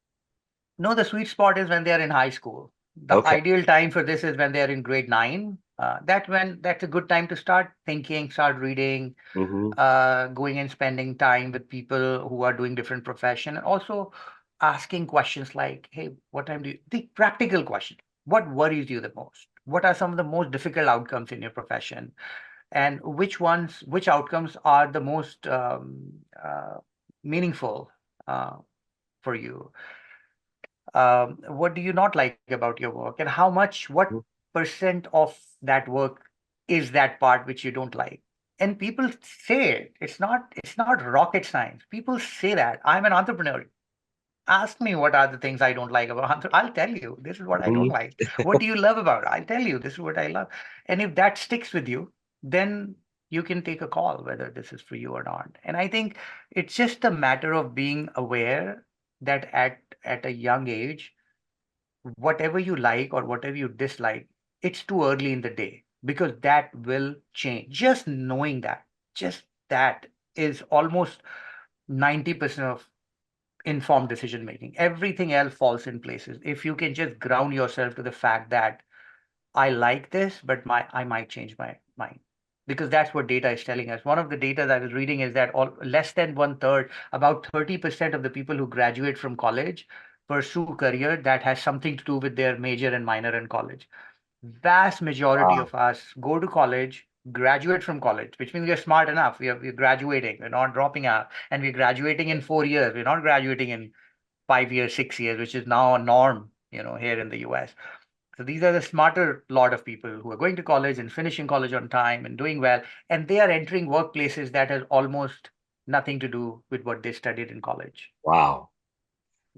No, the sweet spot is when they are in high school. The Okay. ideal time for this is when they are in grade nine. That's a good time to start thinking, start reading, Hmm. going and spending time with people who are doing different profession, and also asking questions like, "Hey, what time do you?" The practical question: What worries you the most? What are some of the most difficult outcomes in your profession? And which outcomes are the most meaningful uh, for you? What do you not like about your work, and what percent of that work is that part which you don't like? And people say it. It's not rocket science. People say that. I'm an entrepreneur. Ask me what are the things I don't like about hunter. I'll tell you this is what I don't Hmm. like. What do you love about it? I'll tell you this is what I love. And if that sticks with you, then you can take a call whether this is for you or not. And I think it's just a matter of being aware that at a young age, whatever you like or whatever you dislike, it's too early in the day because that will change. Just knowing that, just that is almost 90% of informed decision making. Everything else falls in places. If you can just ground yourself to the fact that I like this, but I might change my mind. Because that's what data is telling us. One of the data that I was reading is that less than one third, about 30% of the people who graduate from college pursue career that has something to do with their major and minor in college. Vast majority Wow. of us go to college, graduate from college, which means we're smart enough. We're graduating. We're not dropping out, and we're graduating in 4 years. We're not graduating in 5 years, 6 years, which is now a norm, here in the US. So these are the smarter lot of people who are going to college and finishing college on time and doing well, and they are entering workplaces that has almost nothing to do with what they studied in college, Wow.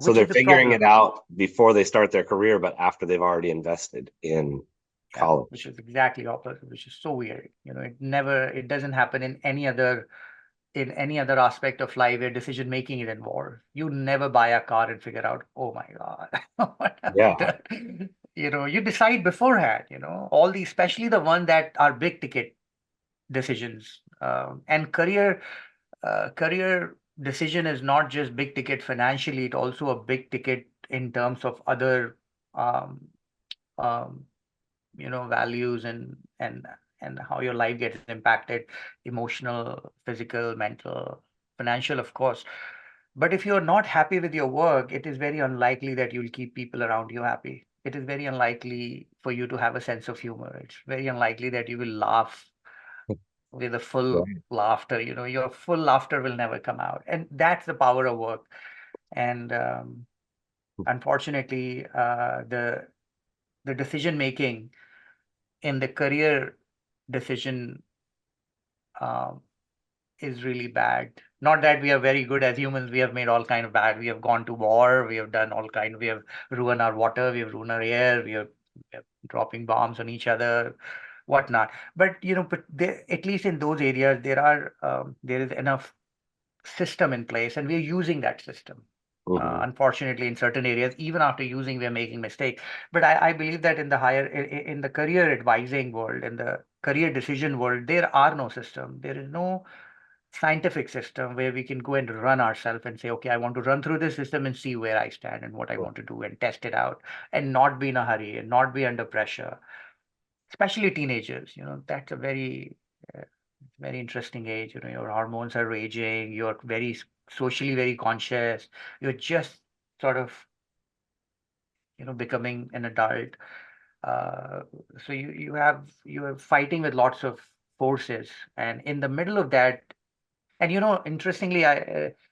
So which they're is the figuring it problem. out before they start their career, but after they've already invested in Yeah, which college. is exactly opposite, which is so weird. It doesn't happen in any other aspect of life where decision making is involved. You never buy a car and figure out, oh my God, what have I Yeah. done? You decide beforehand, all these, especially the ones that are big ticket decisions. And career decision is not just big ticket financially, it also a big ticket in terms of other um, um, values and how your life gets impacted, emotional, physical, mental, financial, of course. But if you're not happy with your work, it is very unlikely that you'll keep people around you happy. It is very unlikely for you to have a sense of humor. It's very unlikely that you will laugh with a full Right. laughter. Your full laughter will never come out, and that's the power of work. And unfortunately, the decision making in the career decision um, is really bad. Not that we are very good as humans. We have made all kind of bad. We have gone to war. We have done all kind. We have ruined our water. We have ruined our air. We are dropping bombs on each other, whatnot. But there, at least in those areas, there is enough system in place, and we're using that system. Hmm. Unfortunately, in certain areas, even after using, we're making mistakes. But I believe that in the career advising world, in the career decision world, there are no system. There is no scientific system where we can go and run ourselves and say, okay, I want to run through this system and see where I stand and what I want to do and test it out and not be in a hurry and not be under pressure, especially teenagers. That's a uh, very interesting age. Your hormones are raging, you're socially very conscious, you're just sort of, becoming an adult. Uh, so you are fighting with lots of forces, and in the middle of that, and interestingly,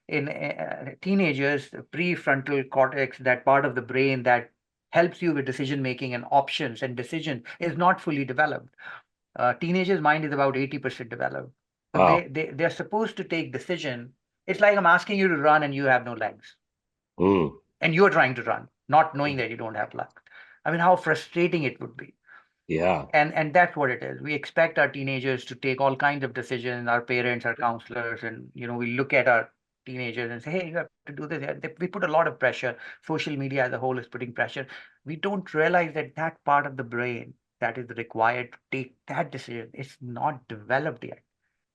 in teenagers, the prefrontal cortex, that part of the brain that helps you with decision making and options and decision, is not fully developed. Teenagers' mind is about 80% developed. So Wow. they're supposed to take decision. It's like I'm asking you to run and you have no legs, Mm. and you're trying to run, not knowing that you don't have luck. I mean, how frustrating it would be. Yeah. And that's what it is. We expect our teenagers to take all kinds of decisions, our parents, our counselors, and we look at our teenagers and say, hey, you have to do this. Yeah, we put a lot of pressure. Social media as a whole is putting pressure. We don't realize that that part of the brain that is required to take that decision is not developed yet.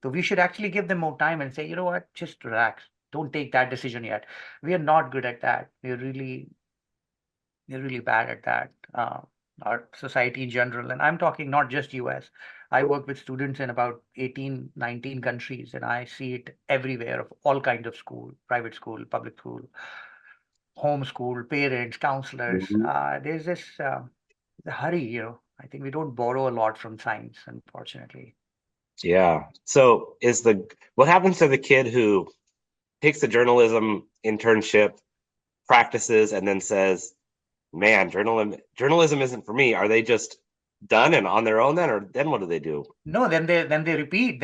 So we should actually give them more time and say, you know what, just relax. Don't take that decision yet. We are not good at that. We're really bad at that. Our society in general, and I'm talking not just US. I work with students in about 18, 19 countries, and I see it everywhere of all kinds of school, private school, public school, homeschool, parents, counselors. Mhm. There's this hurry, I think we don't borrow a lot from science, unfortunately. Yeah. So what happens to the kid who takes the journalism internship, practices, and then says, man, journalism isn't for me. Are they just done and on their own then, or then what do they do? No, then they repeat.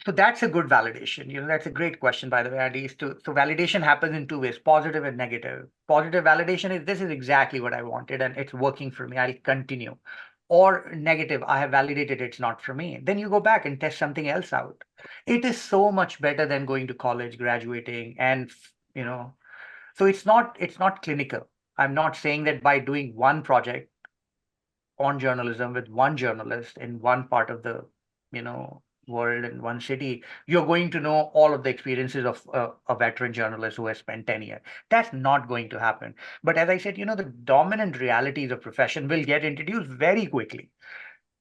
So that's a good validation. That's a great question, by the way, Andy. So validation happens in two ways: positive and negative. Positive validation is this is exactly what I wanted and it's working for me. I'll continue. Or negative, I have validated it's not for me. Then you go back and test something else out. It is so much better than going to college, graduating, and so it's not clinical. I'm not saying that by doing one project on journalism with one journalist in one part of the world in one city, you're going to know all of the experiences of a veteran journalist who has spent 10 years. That's not going to happen. But as I said, the dominant realities of profession will get introduced very quickly.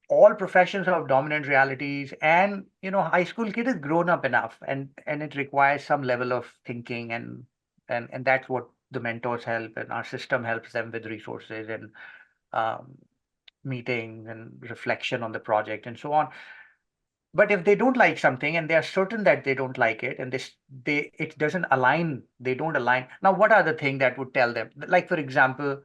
All professions have dominant realities, and high school kid is grown up enough, and it requires some level of thinking, and that's what the mentors help, and our system helps them with resources and um, meetings and reflection on the project and so on. But if they don't like something and they are certain that they don't like it, and they it doesn't align, they don't align. Now, what are the things that would tell them? Like, for example,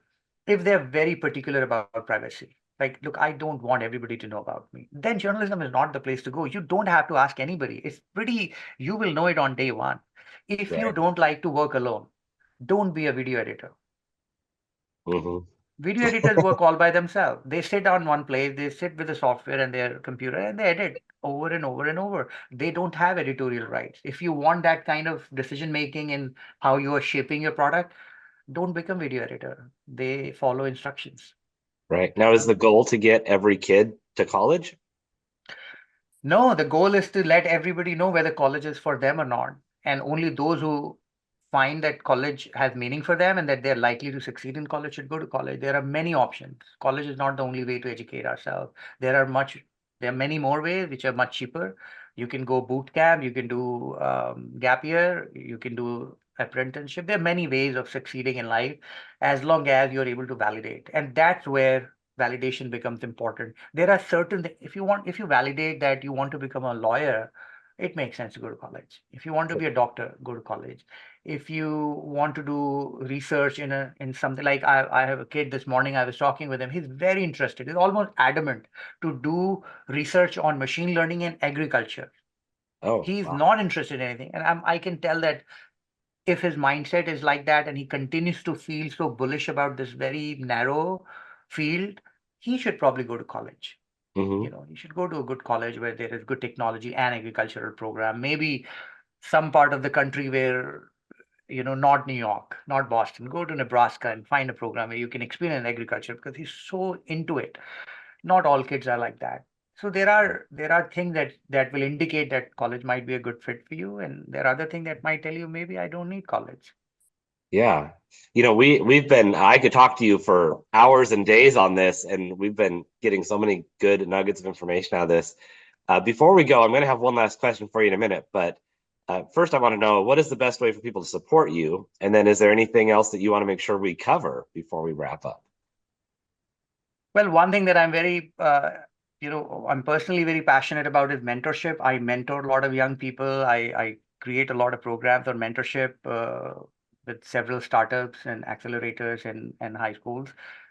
if they're very particular about privacy, like, look, I don't want everybody to know about me, then journalism is not the place to go. You don't have to ask anybody. It's pretty, you will know it on day one. If you Right. don't like to work alone, don't be a video editor. Hmm. Video editors work all by themselves. They sit on one place, they sit with the software and their computer and they edit over and over and over. They don't have editorial rights. If you want that kind of decision making in how you are shaping your product, don't become video editor. They follow instructions. Right. Now, is the goal to get every kid to college? No, the goal is to let everybody know whether college is for them or not. And only those who find that college has meaning for them and that they're likely to succeed in college should go to college. There are many options. College is not the only way to educate ourselves. There are much, there are many more ways which are much cheaper. You can go boot camp, you can do gap year, you can do apprenticeship. There are many ways of succeeding in life as long as you're able to validate. And that's where validation becomes important. There are certain, if you validate that you want to become a lawyer, it makes sense to go to college. If you want to be a doctor, go to college. If you want to do research in something, like I have a kid this morning, I was talking with him, he's very interested, he's almost adamant to do research on machine learning and agriculture. Oh, He's wow. not interested in anything, and I can tell that if his mindset is like that and he continues to feel so bullish about this very narrow field, he should probably go to college. Hmm. He should go to a good college where there is good technology and agricultural program, maybe some part of the country where, not New York, not Boston. Go to Nebraska and find a program where you can experience agriculture because he's so into it. Not all kids are like that. So there are things that will indicate that college might be a good fit for you, and there are other things that might tell you maybe I don't need college. Yeah. We've been, I could talk to you for hours and days on this, and we've been getting so many good nuggets of information out of this. Before we go, I'm going to have one last question for you in a minute, but first I want to know, what is the best way for people to support you? And then is there anything else that you want to make sure we cover before we wrap up? Well, one thing that I'm personally very passionate about is mentorship. I mentor a lot of young people. I create a lot of programs on mentorship with several startups and accelerators and high schools.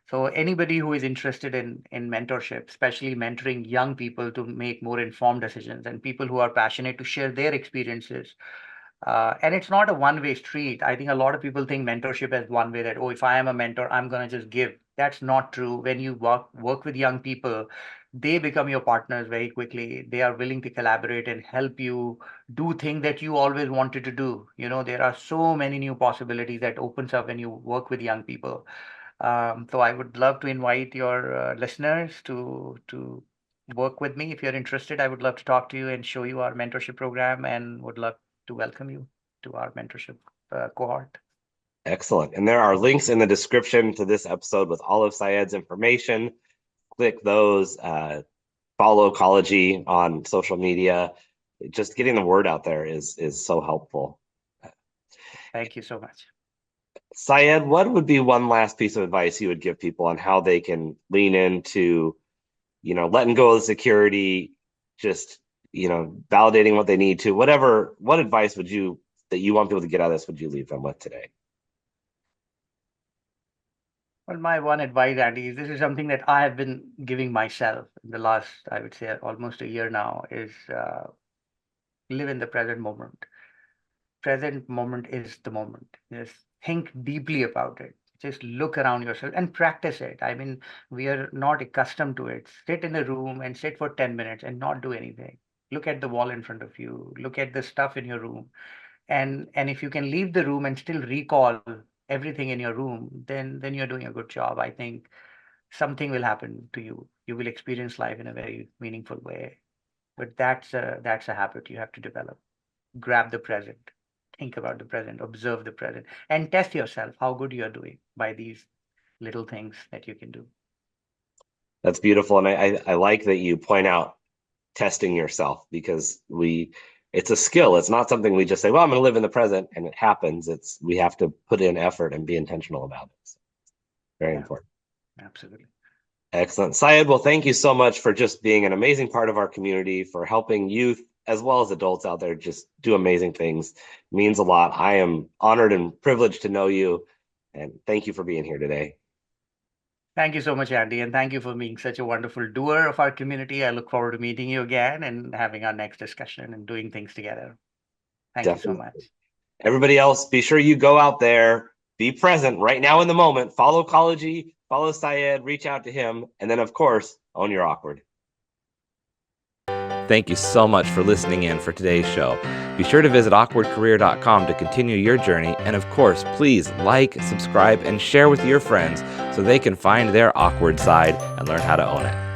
So anybody who is interested in mentorship, especially mentoring young people to make more informed decisions, and people who are passionate to share their experiences, and it's not a one-way street. I think a lot of people think mentorship as one way, that, oh, if I am a mentor, I'm going to just give. That's not true. When you work with young people, they become your partners very quickly. They are willing to collaborate and help you do things that you always wanted to do. There are so many new possibilities that opens up when you work with young people. So I would love to invite your listeners to work with me. If you're interested, I would love to talk to you and show you our mentorship program, and would love to welcome you to our mentorship cohort. Excellent. And there are links in the description to this episode with all of Syed's information. Click those, follow Ecology on social media. Just getting the word out there is so helpful. Thank you so much. Syed, what would be one last piece of advice you would give people on how they can lean into, letting go of the security, just, validating what they need to, whatever, what advice that you want people to get out of this, would you leave them with today? Well, my one advice, Andy, is this is something that I have been giving myself in the last, I would say, almost a year now, is live in the present moment. Present moment is the moment. Just think deeply about it. Just look around yourself and practice it. I mean, we are not accustomed to it. Sit in a room and sit for 10 minutes and not do anything. Look at the wall in front of you. Look at the stuff in your room. And if you can leave the room and still recall everything in your room, then you're doing a good job. I think something will happen to you. You will experience life in a very meaningful way. But that's a habit you have to develop. Grab the present, think about the present, observe the present, and test yourself how good you're doing by these little things that you can do. That's beautiful. And I like that you point out testing yourself, because it's a skill. It's not something we just say, well, I'm going to live in the present and it happens. We have to put in effort and be intentional about it. So, very important. Absolutely. Excellent. Syed, well, thank you so much for just being an amazing part of our community, for helping youth as well as adults out there just do amazing things. It means a lot. I am honored and privileged to know you, and thank you for being here today. Thank you so much, Andy, and thank you for being such a wonderful doer of our community. I look forward to meeting you again and having our next discussion and doing things together. Thank you so much. Everybody else, be sure you go out there, be present right now in the moment, follow Ecology, follow Syed, reach out to him, and then, of course, own your awkward. Thank you so much for listening in for today's show. Be sure to visit awkwardcareer.com to continue your journey. And of course, please like, subscribe, and share with your friends so they can find their awkward side and learn how to own it.